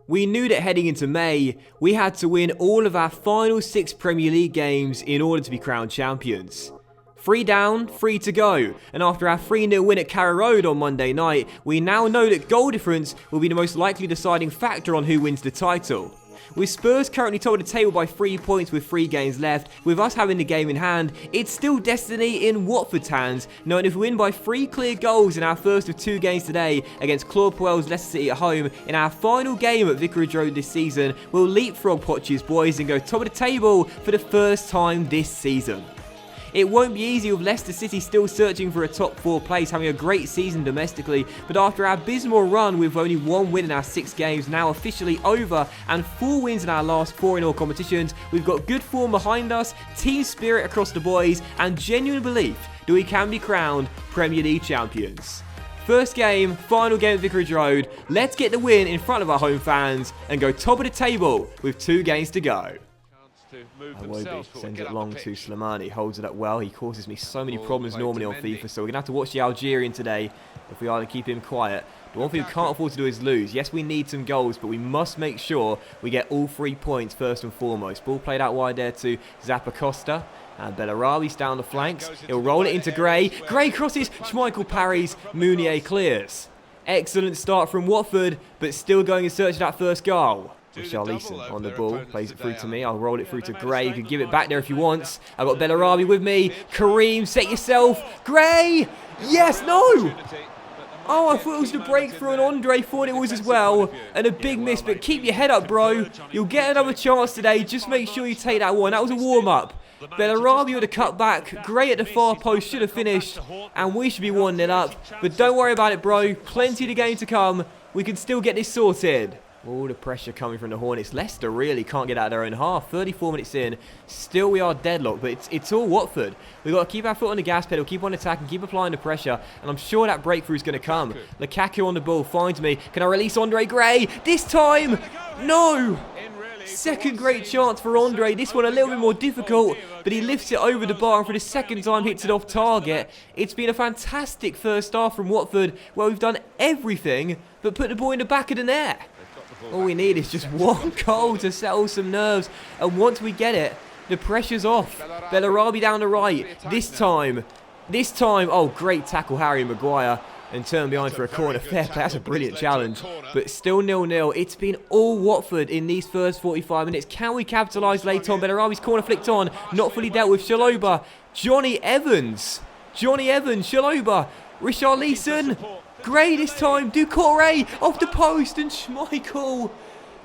We knew that heading into May, we had to win all of our final 6 Premier League games in order to be crowned champions. 3 down, 3 to go, and after our 3-0 win at Carrow Road on Monday night, we now know that goal difference will be the most likely deciding factor on who wins the title. With Spurs currently top of the table by 3 points with 3 games left, with us having the game in hand, it's still destiny in Watford's hands, knowing if we win by 3 clear goals in our first of 2 games today against Claude Puel's Leicester City at home in our final game at Vicarage Road this season, we'll leapfrog Poch's boys and go top of the table for the first time this season. It won't be easy with Leicester City still searching for a top 4 place, having a great season domestically, but after our abysmal run with only 1 win in our 6 games now officially over and 4 wins in our last 4 in all competitions, we've got good form behind us, team spirit across the boys and genuine belief that we can be crowned Premier League champions. First game, final game at Vicarage Road, let's get the win in front of our home fans and go top of the table with 2 games to go. Iwobi sends it long to Slimani, holds it up well. He causes me so many problems normally on FIFA, so we're going to have to watch the Algerian today if we are to keep him quiet. The one thing we can't afford to do is lose. Yes, we need some goals, but we must make sure we get all 3 points first and foremost. Ball played out wide there to Zappacosta. And Bellarabi's down the flanks. He'll roll it into Gray. Gray crosses, Schmeichel parries, Mounier clears. Excellent start from Watford, but still going in search of that first goal. Richarlison on the ball, plays it through to me. I'll roll it through to Gray. You can give it back there if he wants. I've got Bellarabi with me. Kareem, set yourself. Gray! Yes, no! Oh, I thought it was the breakthrough and Andre thought it was as well. And a big miss, but keep your head up, bro. You'll get another chance today. Just make sure you take that one. That was a warm-up. Bellarabi with a cut back. Gray at the far post should have finished. And we should be 1-0 up. But don't worry about it, bro. Plenty of the game to come. We can still get this sorted. All the pressure coming from the Hornets. Leicester really can't get out of their own half. 34 minutes in. Still we are deadlocked, but it's all Watford. We've got to keep our foot on the gas pedal, keep on attacking, keep applying the pressure, and I'm sure that breakthrough is going to come. Lukaku on the ball finds me. Can I release Andre Gray? This time! No! Second great chance for Andre. This one a little bit more difficult, but he lifts it over the bar and for the second time hits it off target. It's been a fantastic first half from Watford where we've done everything but put the ball in the back of the net. All we need is just 1 goal to settle some nerves, and once we get it, the pressure's off. Bellarabi down the right. This time, oh, great tackle, Harry Maguire, and turn behind for a corner. Fair play, that's a brilliant challenge, but still 0-0. It's been all Watford in these first 45 minutes. Can we capitalise later on? Bellarabi's corner flicked on, not fully dealt with. Chalobah, Johnny Evans, Chalobah, Richarlison. Gray this time, Doucouré off the post and Schmeichel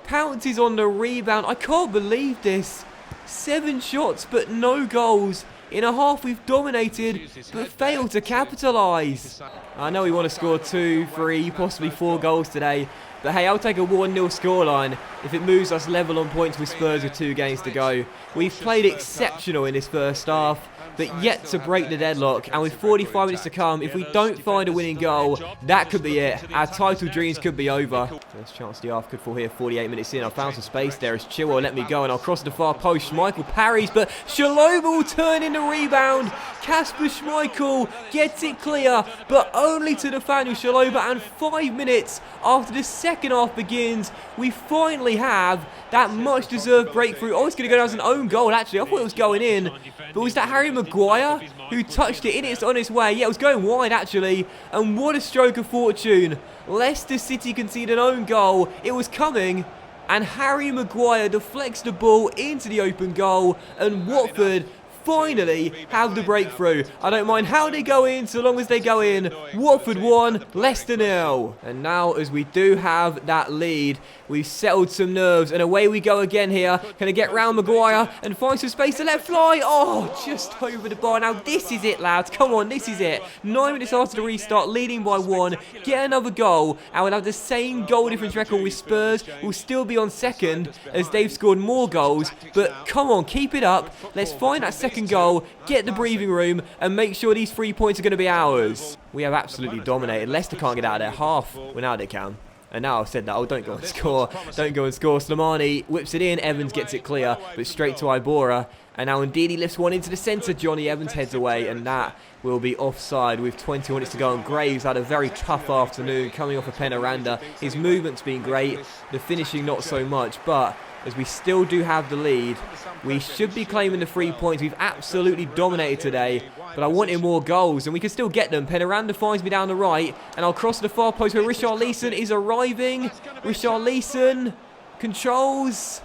pounces on the rebound. I can't believe this. 7 shots but no goals. In a half we've dominated but failed to capitalise. I know we want to score 2, 3, possibly 4 goals today. But hey, I'll take a 1-0 scoreline if it moves us level on points with Spurs with 2 games to go. We've played exceptional in this first half, but yet to break the deadlock. And with 45 minutes to come, if we don't find a winning goal, that could be it. Our title dreams could be over. First chance the half could fall here, 48 minutes in. I found some space there as Chilwell let me go, and I'll cross the far post. Schmeichel parries, but Chalobah will turn in the rebound. Kasper Schmeichel gets it clear, but only to Nathaniel Chalobah. And 5 minutes after the second half begins, we finally have that much-deserved breakthrough. Oh, it's going to go down as an own goal, actually. I thought it was going in. But was that Harry Maguire who touched it in? It's on its way. Yeah, it was going wide, actually. And what a stroke of fortune. Leicester City conceded an own goal. It was coming. And Harry Maguire deflects the ball into the open goal. And Watford finally have the breakthrough. I don't mind how they go in, so long as they go in. Watford 1, Leicester 0. And now, as we do have that lead, we've settled some nerves, and away we go again here. Can I get round Maguire and find some space to let fly? Oh, just over the bar. Now this is it, lads. Come on, this is it. 9 minutes after the restart, leading by 1. Get another goal, and we'll have the same goal difference record with Spurs. We'll still be on second, as they've scored more goals. But come on, keep it up. Let's find that second goal, get the breathing room, and make sure these 3 points are going to be ours. We have absolutely dominated. Leicester can't get out of their half. Well, now they can. And now I've said that, oh, don't go and score. Don't go and score. Slimani whips it in. Evans gets it clear, but straight to Ibora. And now Ndidi lifts one into the centre. Johnny Evans heads away, and that will be offside with 20 minutes to go. And Graves had a very tough afternoon coming off a Penaranda. His movement's been great, the finishing not so much, but as we still do have the lead, we should be claiming the 3 points. We've absolutely dominated today, but I wanted more goals, and we can still get them. Penaranda finds me down the right, and I'll cross to the far post where Richarlison is arriving. Richarlison controls.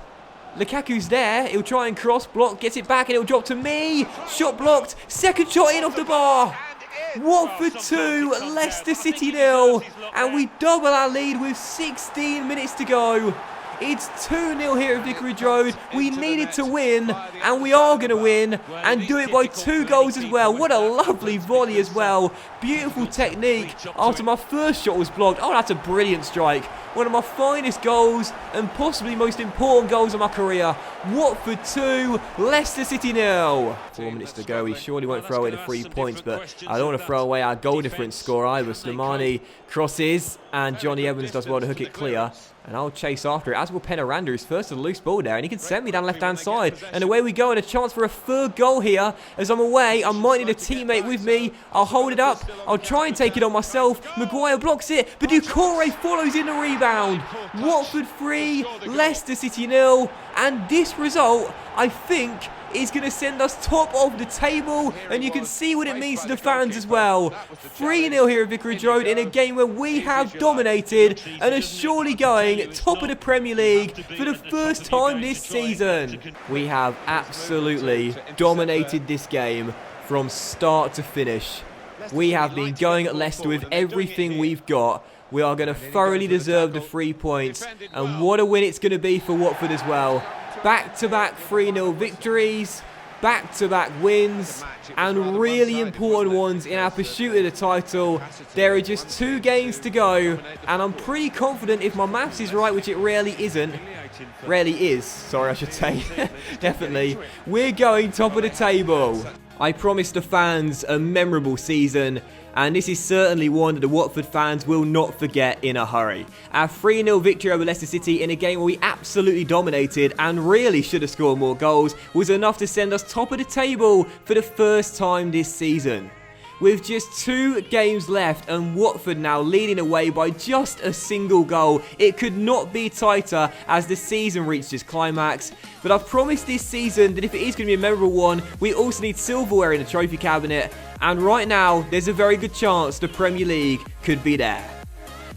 Lukaku's there. He'll try and cross, block, gets it back, and it'll drop to me. Shot blocked. Second shot in off the bar. Watford 2, Leicester City 0. And we double our lead with 16 minutes to go. It's 2-0 here at Vicarage Road. We needed to win, and we are going to win, and do it by 2 goals as well. What a lovely volley as well. Beautiful technique after my first shot was blocked. Oh, that's a brilliant strike. One of my finest goals, and possibly most important goals of my career. Watford 2, Leicester City 0. 4 minutes to go. We surely won't throw away the 3 points, but I don't want to throw away our goal difference score either. Slimani crosses, and Johnny Evans does well to hook it clear. And I'll chase after it, as will Penaranda, who's first to the loose ball there. And he can send me down left-hand side. And away we go, and a chance for a third goal here. As I'm away, I might need a teammate with me. I'll hold it up. I'll try and take it on myself. Maguire blocks it, but Doucouré follows in the rebound. Watford 3, Leicester City 0. And this result, I think, is going to send us top of the table, and you can see what it means to the fans as well. 3-0 here at Vicarage Road in a game where we have dominated and are surely going top of the Premier League for the first time this season. We have absolutely dominated this game from start to finish. We have been going at Leicester with everything we've got. We are going to thoroughly deserve the 3 points, and what a win it's going to be for Watford as well. Back-to-back 3-0 victories, back-to-back wins, and really important ones in our pursuit of the title. There are just 2 games to go, and I'm pretty confident, if my maths is right, which it rarely isn't. Rarely is, sorry I should say. Definitely. We're going top of the table. I promised the fans a memorable season, and this is certainly one that the Watford fans will not forget in a hurry. Our 3-0 victory over Leicester City in a game where we absolutely dominated and really should have scored more goals was enough to send us top of the table for the first time this season. With just 2 games left and Watford now leading away by just a single goal, it could not be tighter as the season reached its climax. But I've promised this season that if it is going to be a memorable one, we also need silverware in the trophy cabinet. And right now, there's a very good chance the Premier League could be there.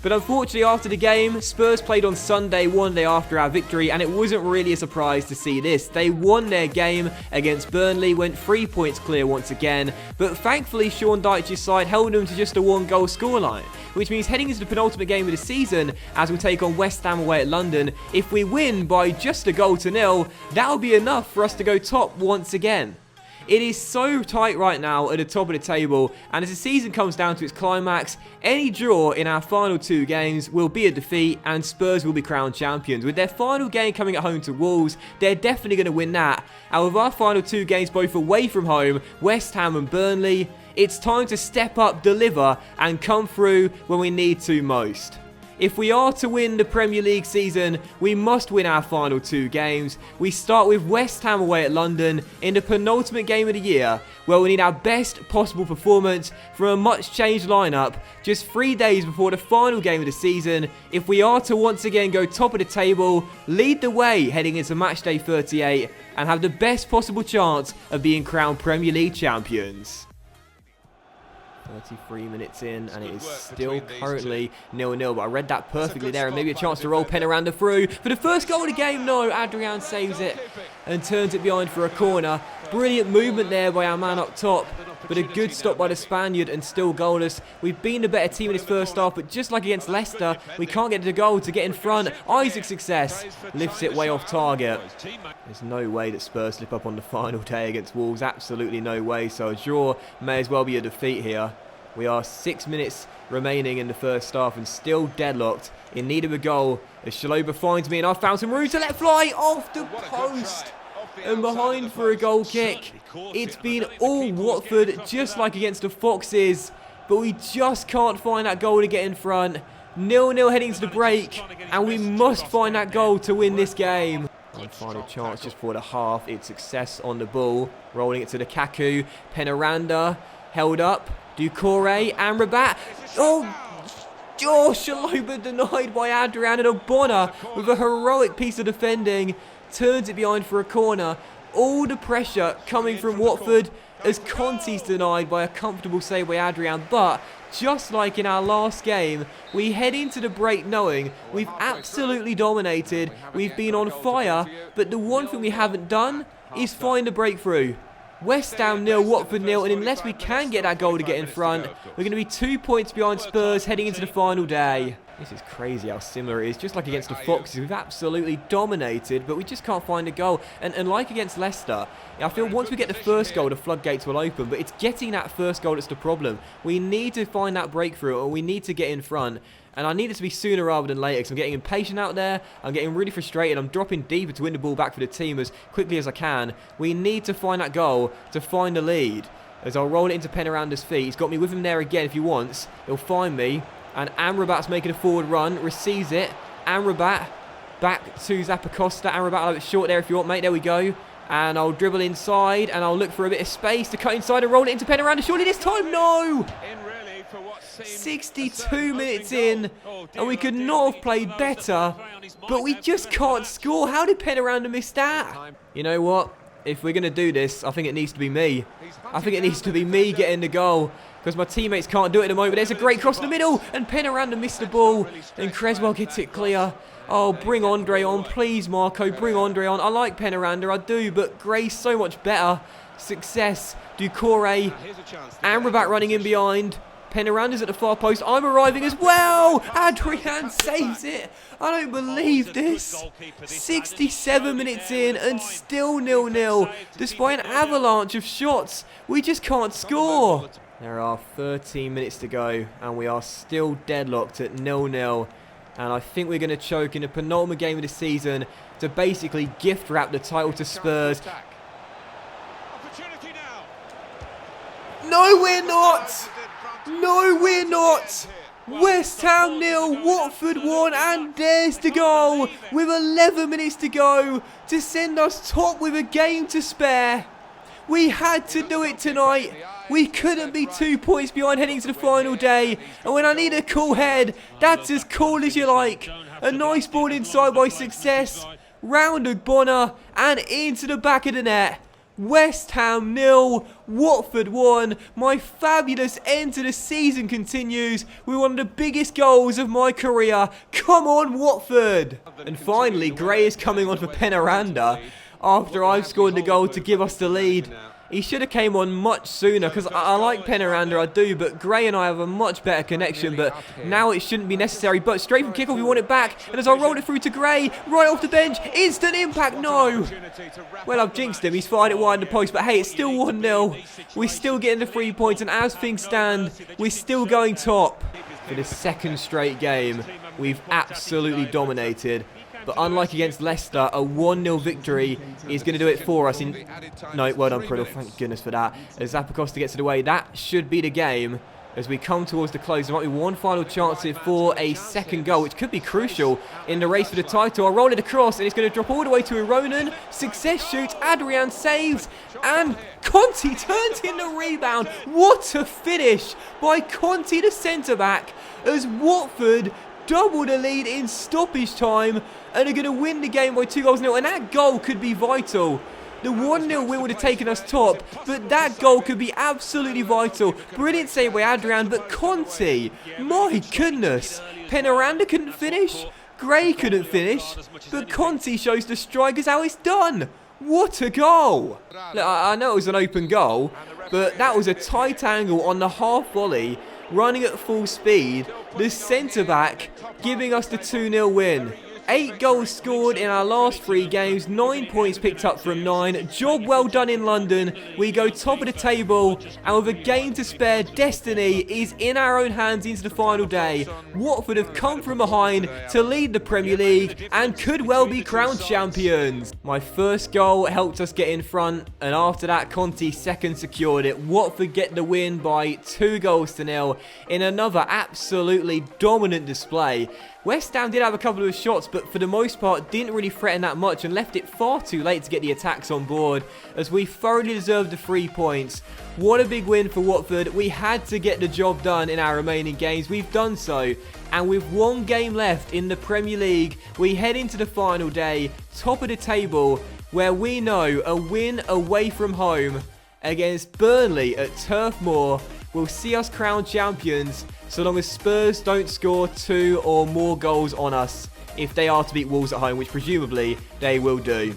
But unfortunately, after the game, Spurs played on Sunday, one day after our victory, and it wasn't really a surprise to see this. They won their game against Burnley, went 3 points clear once again, but thankfully Sean Dyche's side held them to just a 1-goal scoreline, which means heading into the penultimate game of the season, as we take on West Ham away at London, if we win by just a 1-0, that'll be enough for us to go top once again. It is so tight right now at the top of the table, and as the season comes down to its climax, any draw in our final 2 games will be a defeat and Spurs will be crowned champions. With their final game coming at home to Wolves, they're definitely going to win that. And with our final 2 games both away from home, West Ham and Burnley, it's time to step up, deliver, and come through when we need to most. If we are to win the Premier League season, we must win our final 2 games. We start with West Ham away at London in the penultimate game of the year, where we need our best possible performance from a much changed lineup just 3 days before the final game of the season, if we are to once again go top of the table, lead the way heading into matchday 38, and have the best possible chance of being crowned Premier League champions. 33 minutes in, and it is still currently 0-0, but I read that perfectly there, and maybe a chance to roll Penaranda through for the first goal of the game. No, Adrian saves it and turns it behind for a corner. Brilliant movement there by our man up top, but a good stop by the Spaniard and still goalless. We've been the better team in this first half, but just like against Leicester, we can't get the goal to get in front. Isaac's success lifts it way off target. There's no way that Spurs slip up on the final day against Wolves, absolutely no way, so a draw may as well be a defeat here. We are 6 minutes remaining in the first half and still deadlocked, in need of a goal, as Shaloba finds me, and I've found some room to let fly off the post and behind for a goal kick. It's been all Watford, just like against the Foxes, but we just can't find that goal to get in front. 0-0 heading to the break, and we must find that goal to win this game. One final chance just for the half. It's success on the ball. Rolling it to Lukaku. Penaranda held up. Doucouré. Amrabat. Oh, Shaloba denied by Adrian, and Ogbonna with a heroic piece of defending turns it behind for a corner. All the pressure coming from Watford as Conte's denied by a comfortable save by Adrian. But just like in our last game, we head into the break knowing we've absolutely dominated, we've been on fire, but the one thing we haven't done is find a breakthrough. West Ham 0, Watford 0, and unless we can get that goal to get in front, we're going to be 2 points behind Spurs heading into the final day. This is crazy how similar it is. Just like against the Foxes, we've absolutely dominated, but we just can't find a goal. And like against Leicester, I feel once we get the first goal, the floodgates will open, but it's getting that first goal that's the problem. We need to find that breakthrough, or we need to get in front. And I need it to be sooner rather than later, because I'm getting impatient out there. I'm getting really frustrated. I'm dropping deeper to win the ball back for the team as quickly as I can. We need to find that goal to find the lead. As I'll roll it into Penaranda's feet. He's got me with him there again if he wants. He'll find me. And Amrabat's making a forward run. Receives it. Amrabat back to Zappacosta. Amrabat a little bit short there if you want, mate. There we go. And I'll dribble inside. And I'll look for a bit of space to cut inside and roll it into Penaranda. Surely this time, no! 62 minutes in, and we could not have played better, but we just can't score. How did Penaranda miss that? You know what? If we're going to do this, I think it needs to be me. I think it needs to be me getting the goal, because my teammates can't do it at the moment. But there's a great cross in the middle, and Penaranda missed the ball, and Creswell gets it clear. Oh, bring Andre on, please, Marco. Bring Andre on. I like Penaranda, I do, but Gray's so much better. Success. Doucouré. Amrabat running in behind. Penaranda's at the far post. I'm arriving as well. Adrian saves it. I don't believe this. 67 minutes in and still 0-0. Despite an avalanche of shots, we just can't score. There are 13 minutes to go and we are still deadlocked at 0-0. And I think we're going to choke in the penultimate game of the season to basically gift wrap the title to Spurs. No, we're not. No, we're not! West Ham 0, Watford 1, and there's the goal with 11 minutes to go to send us top with a game to spare. We had to do it tonight. We couldn't be 2 points behind heading to the final day. And when I need a cool head, that's as cool as you like. A nice ball inside by Success, round Ogbonna, and into the back of the net. West Ham 0, Watford 1. My fabulous end to the season continues with one of the biggest goals of my career. Come on, Watford! And finally, Gray is coming on for Penaranda after I've scored the goal to give us the lead. He should have came on much sooner because I like Penaranda, I do, but Gray and I have a much better connection, but now it shouldn't be necessary. But straight from kickoff, we want it back, and as I roll it through to Gray, right off the bench, instant impact, no! Well, I've jinxed him, he's fired it wide in the post, but hey, it's still 1-0. We're still getting the 3 points, and as things stand, we're still going top. For the second straight game, we've absolutely dominated. But unlike against Leicester, a 1-0 victory is going to do it for us. No, well done, Priddle. Thank goodness for that. As Zappacosta gets it away, that should be the game. As we come towards the close, there might be one final chance here for a second goal, which could be crucial in the race for the title. I'll roll it across, and it's going to drop all the way to Ironen. Success shoots, Adrian saves, and Conte turns in the rebound. What a finish by Conte, the centre-back, as Watford double the lead in stoppage time and are going to win the game by 2-0, and that goal could be vital. The 1-0 win would have taken us top, but that goal could be absolutely vital. Brilliant save by Adrian, but Conte, my goodness. Penaranda couldn't finish, Gray couldn't finish, but Conte shows the strikers how it's done. What a goal! Look, I know it was an open goal, but that was a tight angle on the half volley, running at full speed, the centre-back giving us the 2-0 win. 8 goals scored in our last 3 games, 9 points picked up from 9. Job well done in London. We go top of the table, and with a game to spare, destiny is in our own hands into the final day. Watford have come from behind to lead the Premier League and could well be crowned champions. My first goal helped us get in front, and after that, Conte's second secured it. Watford get the win by 2-0 in another absolutely dominant display. West Ham did have a couple of shots, but for the most part didn't really threaten that much and left it far too late to get the attacks on board, as we thoroughly deserved the 3 points. What a big win for Watford. We had to get the job done in our remaining games. We've done so, and with 1 game left in the Premier League, we head into the final day, top of the table, where we know a win away from home against Burnley at Turf Moor will see us crowned champions, so long as Spurs don't score 2 or more goals on us if they are to beat Wolves at home, which presumably they will do.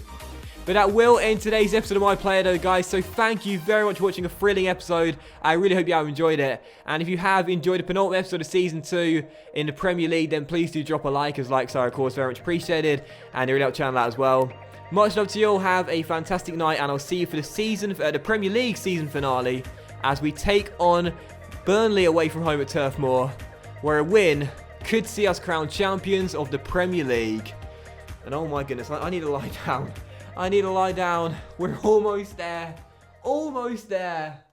But that will end today's episode of My Player though, guys, so thank you very much for watching a thrilling episode. I really hope you have enjoyed it, and if you have enjoyed the penultimate episode of Season 2 in the Premier League, then please do drop a like, as likes are of course very much appreciated, and they really help the channel out as well. Much love to you all, have a fantastic night, and I'll see you for the Premier League season finale, as we take on Burnley away from home at Turf Moor, where a win could see us crowned champions of the Premier League. And oh my goodness, I need to lie down. I need to lie down. We're almost there. Almost there.